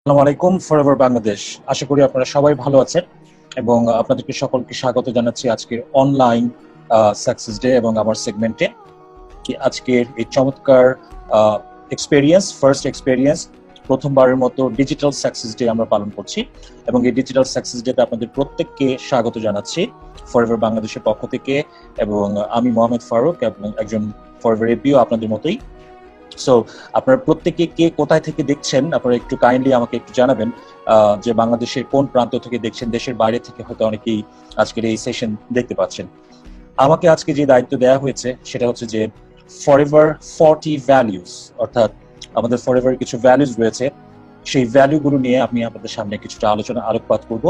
আসসালামু আলাইকুম ফরএভার বাংলাদেশ। আশা করি আপনারা সবাই ভালো আছেন এবং আপনাদেরকে সকলকে স্বাগত জানাচ্ছি আজকের অনলাইন সাকসেস ডে এবং আমার সেগমেন্টে। কি আজকের এই চমৎকার ফার্স্ট এক্সপেরিয়েন্স, প্রথমবারের মতো ডিজিটাল সাকসেস ডে আমরা পালন করছি এবং এই ডিজিটাল সাকসেস ডেতে আপনাদের প্রত্যেককে স্বাগত জানাচ্ছি ফরএভার বাংলাদেশের পক্ষ থেকে। এবং আমি মোহাম্মদ ফারুক এবং একজন ফরএভার এপিও আপনাদের মতোই। সো আপনারা প্রত্যেকে কে কোথায় থেকে দেখছেন আপনারা একটু কাইন্ডলি আমাকে একটু জানাবেন, যে বাংলাদেশের কোন প্রান্ত থেকে দেখছেন, দেশের বাইরে থেকে হয়তো অনেকেই আজকের এই সেশন দেখতে পাচ্ছেন। আমাকে আজকে যে দায়িত্ব দেওয়া হয়েছে সেটা হচ্ছে যে ফরএভার 40 ভ্যালিউজ, অর্থাৎ আমাদের ফরএভার কিছু ভ্যালিউজ রয়েছে, সেই ভ্যালুগুলো নিয়ে আমি আপনাদের সামনে কিছুটা আলোকপাত করব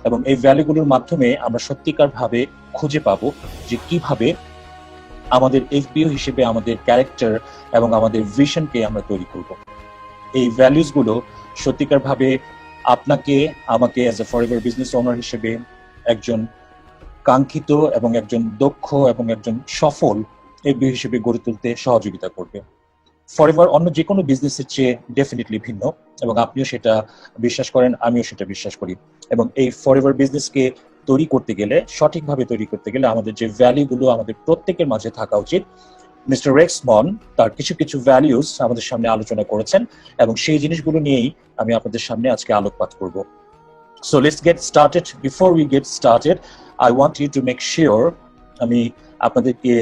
এবং এই ভ্যালুগুলোর মাধ্যমে আমরা সত্যিকার ভাবে খুঁজে পাবো যে কিভাবে আমাদের এফবিও হিসেবে আমাদের ক্যারেক্টার এবং আমাদের ভিশনকে আমরা তৈরি করব। এই ভ্যালুজ গুলো সত্যিকার ভাবে আপনাকে আমাকে অ্যাজ এ ফরএভার বিজনেস ওনার হিসেবে একজন কাঙ্ক্ষিত এবং একজন দক্ষ এবং একজন সফল এফবিও হিসেবে গড়ে তুলতে সহযোগিতা করবে। ফরএভার অন্য যে কোনো বিজনেসের চেয়ে ডেফিনেটলি ভিন্ন এবং আপনিও সেটা বিশ্বাস করেন, আমিও সেটা বিশ্বাস করি। এবং এই ফরএভার বিজনেসকে তৈরি করতে গেলে, সঠিকভাবে তৈরি করতে গেলে আমাদের যে ভ্যালুগুলো আমাদের প্রত্যেকের মাঝে থাকা উচিত, মিস্টার রেক্সমন তার কিছু কিছু ভ্যালুস আমাদের সামনে আলোচনা করেছেন এবং সেই জিনিসগুলো নিয়েই আমি আপনাদের সামনে আজকে আলোকপাত করব। So let's get started. Before we get started, I want you to make sure, আমি আপনাদেরকে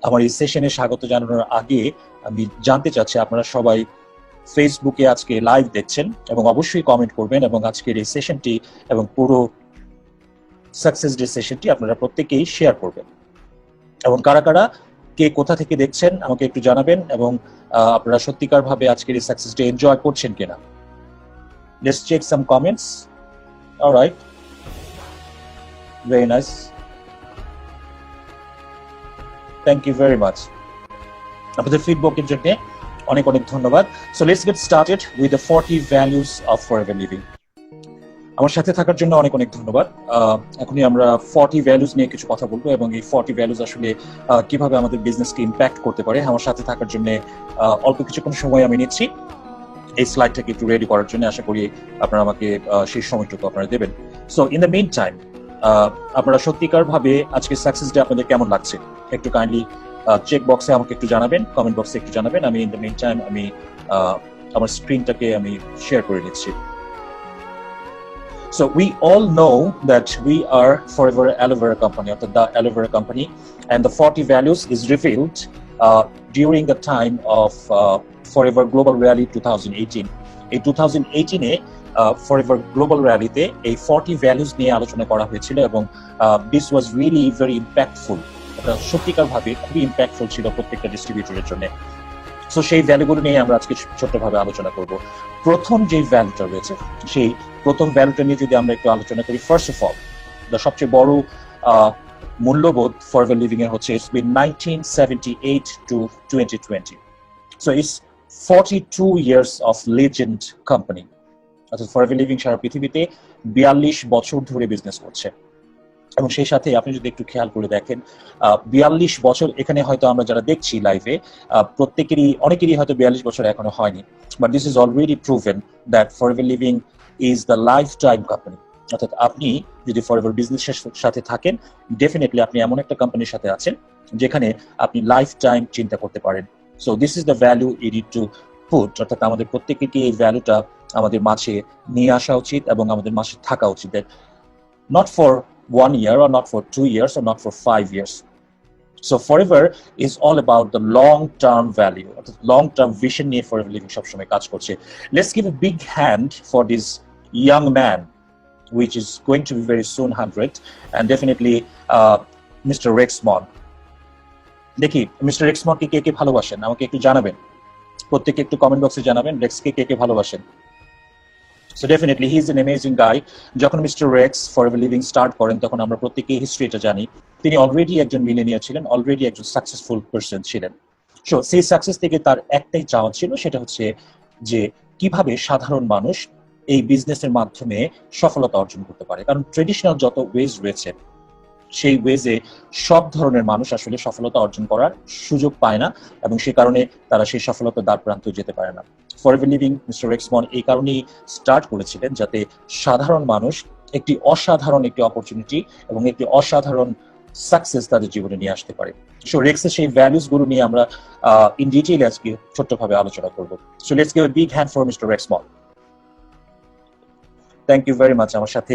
আমার এই সেশনে স্বাগত জানানোর আগে আমি জানতে চাচ্ছি আপনারা সবাই ফেসবুকে আজকে লাইভ দেখছেন এবং অবশ্যই কমেন্ট করবেন এবং আজকের এই সেশনটি এবং পুরো সাকসেস ডে সেশনটি আপনারা প্রত্যেকেই শেয়ার করবেন। এবং কারা কারা কে কোথা থেকে দেখছেন আমাকে একটু জানাবেন এবং আপনারা সত্যিকার ভাবে আজকের এই সাকসেস ডে এনজয় করছেন কিনা। Let's check some comments. Alright, very nice, thank you very much. আপনাদের ফিডব্যাকের জন্য অনেক অনেক ধন্যবাদ। So let's get started with the 40 values of forever living. আমার সাথে থাকার জন্য অনেক অনেক ধন্যবাদ। এখনই আমরা 40 ভ্যালুস নিয়ে কিছু কথা বলবো এবং এই 40 ভ্যালুস আসলে কিভাবে আমাদের বিজনেসকে ইম্প্যাক্ট করতে পারে। আমার সাথে থাকার জন্য অল্প কিছুক্ষণ সময় আমি নিচ্ছি এই স্লাইডটাকে একটু রেডি করার জন্য। আশা করি আপনারা আমাকে সেই সময়টুকু আপনারা দেবেন। So in the meantime, আপনারা সত্যিকার ভাবে আজকে সাকসেস ডে আপনাদের কেমন লাগছে একটু কাইন্ডলি চেক বক্সে আমাকে একটু জানাবেন, কমেন্ট বক্সে একটু জানাবেন। আমি ইন দ্য মিন টাইম আমি আমার স্ক্রিনটাকে আমি শেয়ার করে নিচ্ছি। So we all know that we are Forever Aloe Vera Company, or the Aloe Vera Company, and the 40 values is revealed during the time of Forever Global Rally 2018. In 2018 Forever Global Rally তে এই 40 values নিয়ে আলোচনা করা হয়েছিল এবং this was really very impactful. এটা সত্যিকার ভাবে খুবই ইম্প্যাক্টফুল ছিল প্রত্যেকটা ডিস্ট্রিবিউটরের জন্য। সো সেই ভ্যালুগুলো নিয়ে আমরা আজকে ছোট্টভাবে আলোচনা করব। প্রথম যে ভ্যালুটা রয়েছে সেই প্রথম ভ্যালুটা নিয়ে যদি আমরা একটু আলোচনা করি, ফার্স্ট অফ অল সবচেয়ে বড় মূল্যবোধ ফরএভার লিভিং এর হচ্ছে it's been 1978 to 2020। So it's 42 years of legend company. অর্থাৎ ফরএভার লিভিং সারা পৃথিবীতে 42 বছর ধরে বিজনেস করছে এবং সেই সাথে আপনি যদি একটু খেয়াল করে দেখেন 42 বছর, এখানে হয়তো আমরা যারা দেখছি লাইভে অনেকেরই হয়তো 42 বছর এখনো হয়নি, but this is already proven that forever Living is the life time company. অর্থাৎ আপনি যদি ফরএভার বিজনেসের সাথে থাকেন, ডেফিনেটলি আপনি এমন একটা কোম্পানির সাথে আছেন যেখানে আপনি লাইফ টাইম চিন্তা করতে পারেন। So this is the value you need to put. অর্থাৎ আমাদের প্রত্যেককে এই ভ্যালুটা আমাদের মাঝে নিয়ে আসা উচিত এবং আমাদের মাঝে থাকা উচিত, that not for 1 year or not for 2 years or not for 5 years. So forever is all about the long-term value, long-term vision নিয়ে forever living সবসময় কাজ করছে। Let's give a big hand for this young man, which is going to be very soon 100, and definitely Mr. Rexmon. দেখি mister রেক্সমনকে কে কে ভালোবাসেন আমাকে একটু জানাবেন, প্রত্যেকে একটু কমেন্ট বক্সে জানাবেন রেক্সকে কে কে ভালোবাসেন। So definitely he is an amazing guy. যখন mister Rex forever living start করেন তখন আমরা প্রত্যেকেই হিস্ট্রিটা জানি। তিনি অলরেডি একজন মিলেনিয়ার ছিলেন, অলরেডি একজন সাকসেসফুল পারসন ছিলেন। সো সেই সাকসেস থেকে তার একটাই চাওয়া ছিল, সেটা হচ্ছে যে কিভাবে সাধারণ মানুষ এই বিজনেসের মাধ্যমে সফলতা অর্জন করতে পারে। কারণ ট্রেডিশনাল যত ওয়েজ রয়েছে সেই ওয়েজে সব ধরনের মানুষ আসলে সফলতা অর্জন করার সুযোগ পায় না, এবং সে কারণে তারা সেই সফলতা দ্বার প্রান্ত যেতে পারে না। ফরএভার লিভিং মিস্টার রেক্সমন এই কারণেই স্টার্ট করেছিলেন, যাতে সাধারণ মানুষ একটি অসাধারণ একটি অপরচুনিটি এবং একটি অসাধারণ সাকসেস তাদের জীবনে নিয়ে আসতে পারে। সো রেক্সের সেই ভ্যালুস গুলো নিয়ে আমরা ইন ডিটেইল আজকে ছোট্টভাবে আলোচনা করব। So let's give a big hand for mister Rex Maughan. Thank you very much আমার সাথে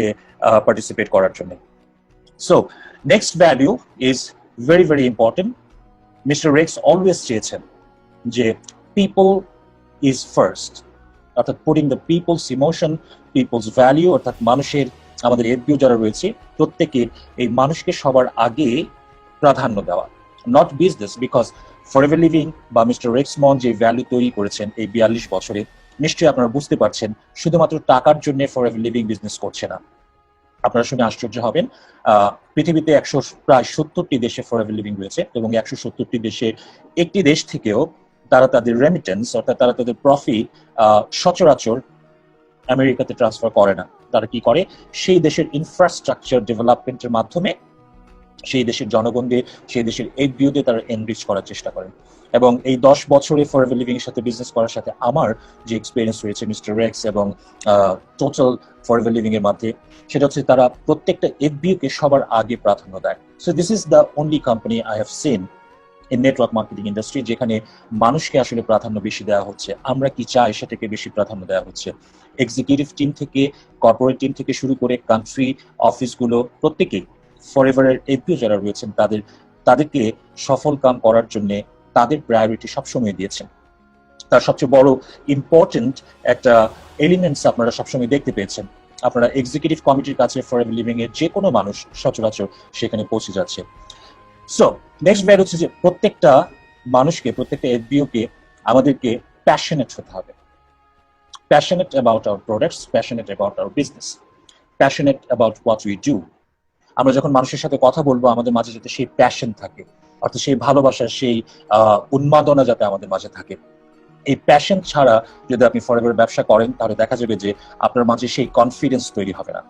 পার্টিসিপেট করার জন্য। So, next value is very, very important. Mr. Rex always চেয়েছেন যে people is first, অর্থাৎ putting the people's emotion, people's value, অর্থাৎ মানুষের, আমাদের এফবিও যারা রয়েছে প্রত্যেকের এই মানুষকে সবার আগে প্রাধান্য দেওয়া, not business. Because forever living বা মিস্টার রেক্সমন যে ভ্যালু তৈরি করেছেন এই 42 বছরে, নিশ্চয়ই আপনারা বুঝতে পারছেন শুধুমাত্র টাকার জন্য ফরএভার লিভিং বিজনেস করছে না। আপনারা শুনে আশ্চর্য হবেন, পৃথিবীতে প্রায় 70টি দেশে ফরএভার লিভিং রয়েছে, এবং 170টি দেশে একটি দেশ থেকেও তারা তাদের রেমিটেন্স, অর্থাৎ তারা তাদের প্রফিট সচরাচর আমেরিকাতে ট্রান্সফার করে না। তারা কি করে, সেই দেশের ইনফ্রাস্ট্রাকচার ডেভেলপমেন্টের মাধ্যমে সেই দেশের জনগণদের, সেই দেশের এফবিওতে তারা এনরিচ করার চেষ্টা করেন। এবং এই 10 বছরে ফরএভার লিভিং এর সাথে বিজনেস করার সাথে আমার যে এক্সপিরিয়েন্স রয়েছে মিস্টার রেক্স এবং টোটাল ফরএভার লিভিং এর মধ্যে, সেটা হচ্ছে তারা প্রত্যেকটা এফবিও কে সবার আগে প্রাধান্য দেয়। So this is the only company I have seen in network marketing industry যেখানে মানুষকে আসলে প্রাধান্য বেশি দেওয়া হচ্ছে, আমরা কি চাই সেটাকে বেশি প্রাধান্য দেওয়া হচ্ছে। এক্সিকিউটিভ টিম থেকে, কর্পোরেট টিম থেকে শুরু করে কান্ট্রি অফিসগুলো প্রত্যেকেই ফরএভারের এফবিও যারা রয়েছেন তাদেরকে সফল কাম করার জন্য তাদের প্রায়োরিটি সবসময় দিয়েছেন। তার সবচেয়ে বড় ইম্পর্টেন্ট একটা এলিমেন্টস আপনারা সবসময় দেখতে পেয়েছেন, আপনারা এক্সিকিউটিভ কমিটির কাছে ফরএভার লিভিং এর যে কোনো মানুষ সচরাচর সেখানে পৌঁছে যাচ্ছে। সো নেক্সট ভ্যালু হচ্ছে যে প্রত্যেকটা মানুষকে, প্রত্যেকটা এফবিও কে আমাদেরকে প্যাশনেট হতে হবে। Passionate about our products, passionate about our business, passionate about what we do. আমরা যখন মানুষের সাথে কথা বলবো আমাদের মাঝে যাতে সেই প্যাশন থাকে, অর্থাৎ সেই ভালোবাসা, সেই উন্মাদনা যাতে আমাদের মাঝে থাকে। এই প্যাশন ছাড়া যদি আপনি ফরএভার ব্যবসা করেন তাহলে দেখা যাবে যে আপনার মাঝে সেই কনফিডেন্স তৈরি হবে না।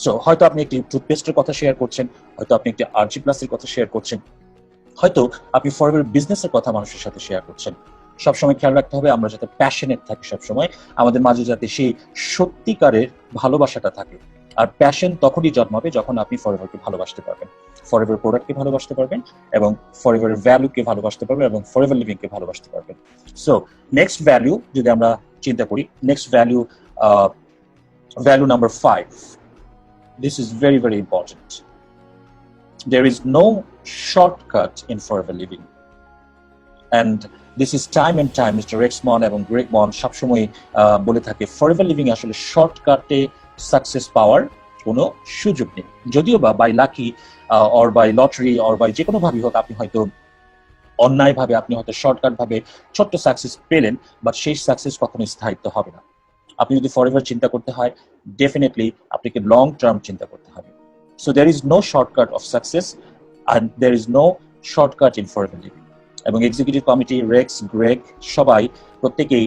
সো হয়তো আপনি একটি টুথপেস্টের কথা শেয়ার করছেন, হয়তো আপনি একটি আরজি প্লাসের কথা শেয়ার করছেন, হয়তো আপনি ফরএভার বিজনেসের কথা মানুষের সাথে শেয়ার করছেন। সবসময় খেয়াল রাখতে হবে আমরা যাতে প্যাশনেট থাকি, সবসময় আমাদের মাঝে যাতে সেই সত্যিকারের ভালোবাসাটা থাকে। আর প্যাশন তখনই জন্মাবে যখন আপনি ফরএভারকে ভালোবাসতে পারবেন, ফরএভার প্রোডাক্টকে ভালোবাসতে পারবেন, এবং ফরএভার ভ্যালুকে ভালোবাসতে পারবেন, এবং ফরএভার লিভিংকে ভালোবাসতে পারবেন। সো নেক্সট ভ্যালু যদি আমরা চিন্তা করি, next value, value number 5, this is very, very important. There is no shortcut in forever living, and this is time and time Mr. Rexmon এবং গ্রেগমন সবসময় বলে থাকে ফরএভার লিভিং আসলে শর্টকাটে সাকসেস পাওয়ার কোনো সুযোগ নেই। যদিও বা by lucky or by lottery or by যে কোনো ভাবে হোক, আপনি হয়তো অন্যায়ভাবে, আপনি হয়তো শর্টকাট ভাবে ছোট্ট সাকসেস পেলেন, বাট সেই সাকসেস কখনো স্থায়িত্ব হবে না। আপনি যদি ফরএভার চিন্তা করতে হয়, ডেফিনেটলি আপনাকে লং টার্ম চিন্তা করতে হবে। So there is no shortcut of success and there is no shortcut in forever living. এবং এক্সিকিউটিভ কমিটি, রেক্স, গ্রেগ সবাই প্রত্যেকেই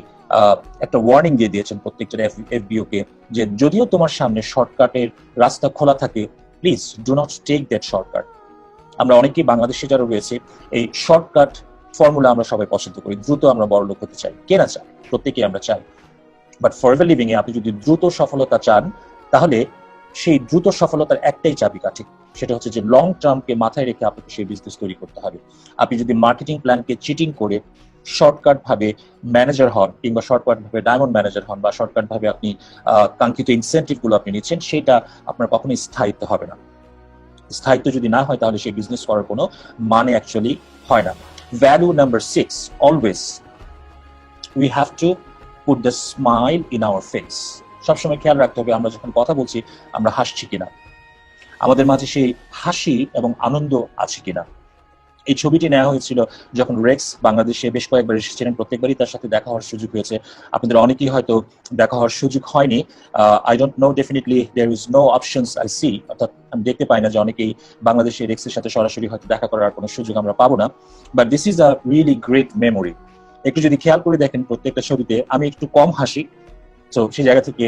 একটা ওয়ার্নিং দিয়ে দিয়েছেন প্রত্যেকটা এফবিও কে, যে যদিও তোমার সামনে শর্টকাটের রাস্তা খোলা থাকে, please do not take that shortcut. আমরা অনেকেই বাংলাদেশে যারা রয়েছে এই শর্টকাট ফর্মুলা আমরা সবাই পছন্দ করি, দ্রুত আমরা বড় লোক হতে চাই, কে না চাই, প্রত্যেকেই আমরা চাই। বাট ফরএভার লিভিং এ আপনি যদি দ্রুত সফলতা চান তাহলে সেই দ্রুত সফলতার একটাই চাবিকাঠি, সেটা হচ্ছে যে লং টার্মকে মাথায় রেখে আপনাকে সেই বিজনেস তৈরি করতে হবে। আপনি যদি মার্কেটিং প্ল্যানকে চিটিং করে শর্টকাট ভাবে ম্যানেজার হন, কিংবা শর্টকাট ভাবে ডায়মন্ড ম্যানেজার হন, বা শর্টকাট ভাবে আপনি কাঙ্ক্ষিত ইনসেন্টিভ গুলো আপনি নিচ্ছেন, সেটা আপনার কখনোই স্থায়িত্ব হবে না। স্থায়িত্ব যদি না হয় তাহলে সেই বিজনেস করার কোনো মানে অ্যাকচুয়ালি হয় না। Value number 6, always we have two put the smile in our face. সবসময় খেয়াল রাখতে হবে আমরা যখন কথা বলছি আমরা হাসছি কিনা, আমাদের মাঝে সেই হাসি এবং আনন্দ আছে কিনা। এই ছবিটি নেওয়া হয়েছিল যখন রেক্স বাংলাদেশে বেশ কয়েকবার এসেছিলেন, প্রত্যেকবারই তার সাথে দেখা হওয়ার সুযোগ হয়েছে। আপনাদের অনেকেই হয়তো দেখা হওয়ার সুযোগ হয়নি, I don't know, definitely there is no options I see, অর্থাৎ আমি দেখতে পাই না যে অনেকেই বাংলাদেশে রেক্সের সাথে সরাসরি হয়তো দেখা করার কোনো সুযোগ আমরা পাবো না। But this is a really great memory. একটু যদি খেয়াল করে দেখেন প্রত্যেকটা ছবিতে আমি একটু কম হাসি, তো সেই জায়গা থেকে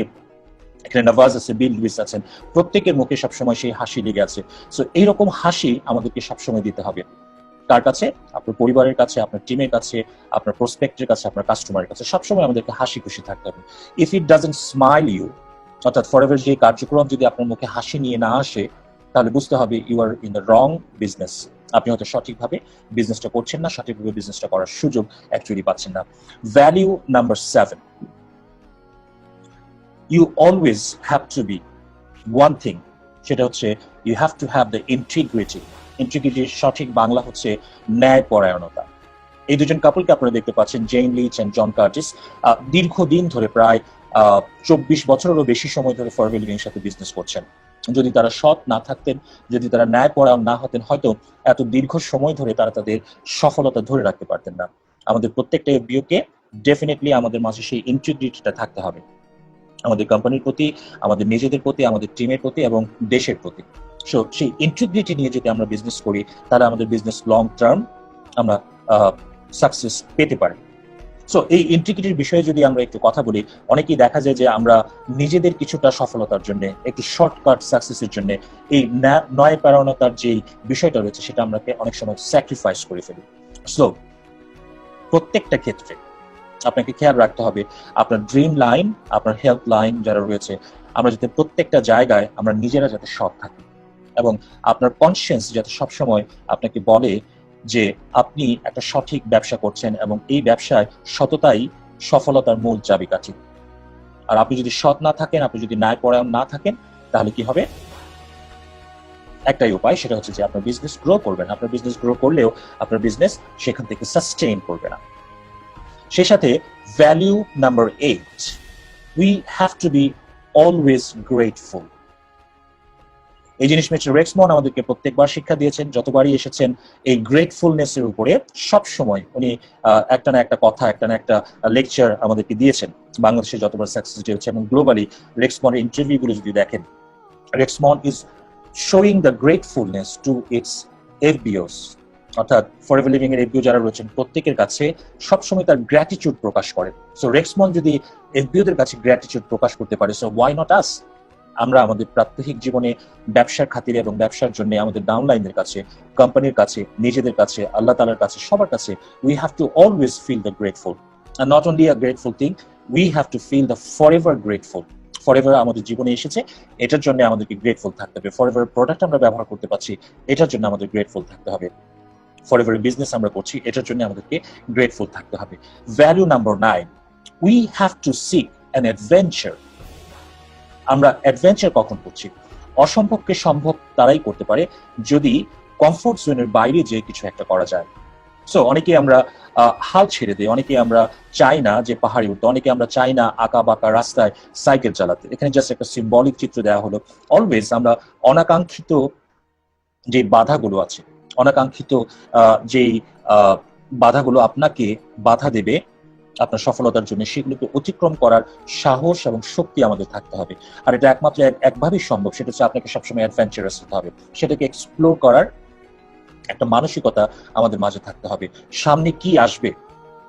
এখানে নওয়াজ আছে, বিল লুইস আছেন, প্রত্যেকের মুখে সবসময় সেই হাসি লেগে আছে। সো এইরকম হাসি আমাদেরকে সবসময় দিতে হবে। কার কাছে? আপনার পরিবারের কাছে, আপনার টিমের কাছে, আপনার প্রসপেক্টের কাছে, আপনার কাস্টমারের কাছে। সবসময় আমাদেরকে হাসি খুশি থাকতে হবে। If it doesn't smile you, অর্থাৎ ফরএভার যে কার্যক্রম যদি আপনার মুখে হাসি নিয়ে না আসে, তাহলে বুঝতে হবে you are in the wrong business. আপনি হয়তো সঠিকভাবে বিজনেসটা করছেন না, সঠিকভাবে বিজনেসটা করার সুযোগ অ্যাকচুয়ালি পাচ্ছেন না। Value number 7, you always have to be one thing, সেটা হচ্ছে you have to have the integrity. ইন্টিগ্রিটির সঠিক বাংলা হচ্ছে ন্যায়পরায়ণতা। এই দুজন কাপলকে আপনারা দেখতে পাচ্ছেন, জেইন লিচ এন্ড জন কার্টিস। দীর্ঘদিন ধরে প্রায় 24 বছরেরও বেশি সময় ধরে ফরএভার লিভিং এর সাথে বিজনেস করছেন। যদি তারা সৎ না থাকতেন, যদি তারা ন্যায়পরায়ণ না হতেন, হয়তো এত দীর্ঘ সময় ধরে তারা তাদের সফলতা ধরে রাখতে পারতেন না। আমাদের প্রত্যেকটা এফবিওকে ডেফিনেটলি আমাদের মাঝে সেই ইন্টিগ্রিটিটা থাকতে হবে, আমাদের কোম্পানির প্রতি, আমাদের নিজেদের প্রতি, আমাদের টিমের প্রতি এবং দেশের প্রতি। সো সেই ইন্টিগ্রিটি নিয়ে যদি আমরা বিজনেস করি, তাহলে আমাদের বিজনেস লং টার্ম আমরা সাকসেস পেতে পারি। সো এই ইন্টিগ্রিটির বিষয়ে যদি আমরা একটু কথা বলি, অনেকেই দেখা যায় যে আমরা নিজেদের কিছুটা সফলতার জন্য, একটু শর্টকাট সাকসেসের জন্য এই ন্যায়পরায়ণতার যে বিষয়টা রয়েছে সেটা আমরা অনেক সময় স্যাক্রিফাইস করে ফেলি। সো প্রত্যেকটা ক্ষেত্রে আপনাকে খেয়াল রাখতে হবে আপনার ড্রিম লাইন, আপনার হেলথ লাইন যারা রয়েছে, আমরা যাতে প্রত্যেকটা জায়গায় আমরা নিজেরা যাতে সৎ থাকি এবং আপনার কনসিয়েন্স যাতে সবসময় আপনাকে বলে যে আপনি একটা সঠিক ব্যবসা করছেন এবং এই ব্যবসায় সততাই সফলতার মূল চাবিকাঠি। আর আপনি যদি সৎ না থাকেন, আপনি যদি ন্যায়পরায়ণ না থাকেন, তাহলে কি হবে? একটাই উপায়, সেটা হচ্ছে যে আপনার বিজনেস গ্রো করবে না। আপনার বিজনেস গ্রো করলেও আপনার বিজনেস সেখান থেকে সাস্টেইন করবে না। সেই সাথে value number 8, we have to B always grateful. এই জিনিস মিস্টার রেক্সমন আমাদেরকে প্রত্যেকবার শিক্ষা দিয়েছেন, যতবারই এসেছেন এই গ্রেটফুলনেস এর উপরে সব সময় উনি একটা না একটা কথা, একটা না একটা লেকচার আমাদেরকে দিয়েছেন। বাংলাদেশে যতবার সাকসেস ডে হচ্ছে এবং গ্লোবালি রেক্সমনের ইন্টারভিউগুলো যদি দেখেন, Rex Maughan is showing the gratefulness to its FBOs, অর্থাৎ ফরএভার লিভিং এর এফবিও যারা রয়েছেন প্রত্যেকের কাছে সবসময় তার গ্র্যাটিটিউড প্রকাশ করেন। সো রেক্সমন যদি এফবিওদের কাছে গ্র্যাটিটিউড প্রকাশ করতে পারে, সো ওয়াই নট আস? আমরা আমাদের প্রাত্যহিক জীবনে ব্যবসার খাতিরে এবং ব্যবসার জন্য আমাদের ডাউনলাইনদের কাছে, কোম্পানির কাছে, নিজেদের কাছে, আল্লাহ তাআলার কাছে, সবার কাছে we have to always feel the grateful. And not only a grateful thing, we have to feel the forever grateful. Forever আমাদের জীবনে এসেছে, এটার জন্য আমাদেরকে গ্রেটফুল থাকতে হবে। ফরএভার প্রোডাক্ট আমরা ব্যবহার করতে পারছি, এটার জন্য আমাদের গ্রেটফুল থাকতে হবে। ফরএভার বিজনেস আমরা করছি, এটার জন্য আমাদেরকে গ্রেটফুল থাকতে হবে। Value number 9, we have to seek an adventure. আমরা অ্যাডভেঞ্চার কখন করছি? অসম্ভবকে সম্ভব তারাই করতে পারে যদি কমফোর্ট জোনের বাইরে যে কিছু একটা করা যায়। সো অনেকে আমরা হাল ছেড়ে দিই, অনেকে আমরা চাই না যে পাহাড়ে উঠতে, অনেকে আমরা চাই না আঁকা বাঁকা রাস্তায় সাইকেল চালাতে। এখানে জাস্ট একটা সিম্বলিক চিত্র দেওয়া হলো। অলওয়েজ আমরা অনাকাঙ্ক্ষিত যে বাধাগুলো আছে, অনাকাঙ্ক্ষিত যেই বাধাগুলো আপনাকে বাধা দেবে আপনার সফলতার জন্য, সেগুলোকে অতিক্রম করার সাহস এবং শক্তি আমাদের থাকতে হবে। আর এটা একমাত্র একভাবেই সম্ভব, সেটা হচ্ছে আপনাকে সবসময় অ্যাডভেঞ্চারাস হতে হবে, সেটাকে এক্সপ্লোর করার একটা মানসিকতা আমাদের মাঝে থাকতে হবে। সামনে কি আসবে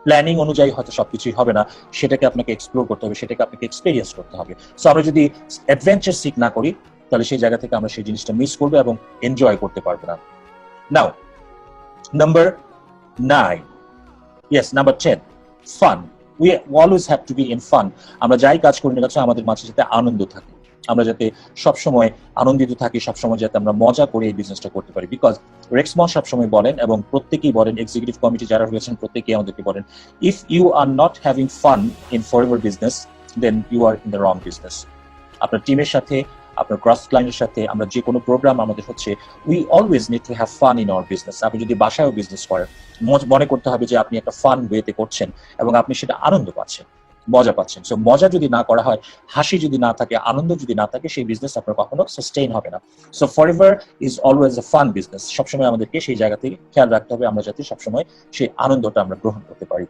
প্ল্যানিং অনুযায়ী হয়তো সবকিছুই হবে না, সেটাকে আপনাকে এক্সপ্লোর করতে হবে, সেটাকে আপনাকে এক্সপেরিয়েন্স করতে হবে। সো আমরা যদি অ্যাডভেঞ্চার সিক না করি, তাহলে সেই জায়গা থেকে আমরা সেই জিনিসটা মিস করবো এবং এনজয় করতে পারবো না। Now number 9, yes number 10, fun. We always have to be in fun. আমরা যাই কাজ করি না কেন আমাদের মাঝে যাতে আনন্দ থাকে, আমরা যাতে সবসময় আনন্দিত থাকি, সবসময় যাতে আমরা মজা করে এই বিজনেসটা করতে পারি। বিকজ রেক্সমন সবসময় বলেন এবং প্রত্যেকেই বলেন, এক্সিকিউটিভ কমিটি যারা রয়েছেন প্রত্যেকেই আমাদেরকে বলেন, if you are not having fun in forever business, then you are in the wrong business. আপনার টিমের সাথে, আপনার ক্রস ক্লায়েন্টের সাথে আমরা যে কোনো প্রোগ্রাম আমাদের হচ্ছে, we always need to have fun in our business. আপনি যদি বাসায়ও বিজনেস করেন, মনে করতে হবে যে আপনি একটা ফান ওয়েতে করছেন এবং আপনি সেটা আনন্দ পাচ্ছেন, মজা পাচ্ছেন। সো মজা যদি না করা হয়, হাসি যদি না থাকে, আনন্দ যদি না থাকে, সেই বিজনেস আপনার কখনো সাস্টেইন হবে না। So forever is always a fun business. সবসময় আমাদেরকে সেই জায়গা থেকে খেয়াল রাখতে হবে আমরা যাতে সবসময় সেই আনন্দটা আমরা গ্রহণ করতে পারি।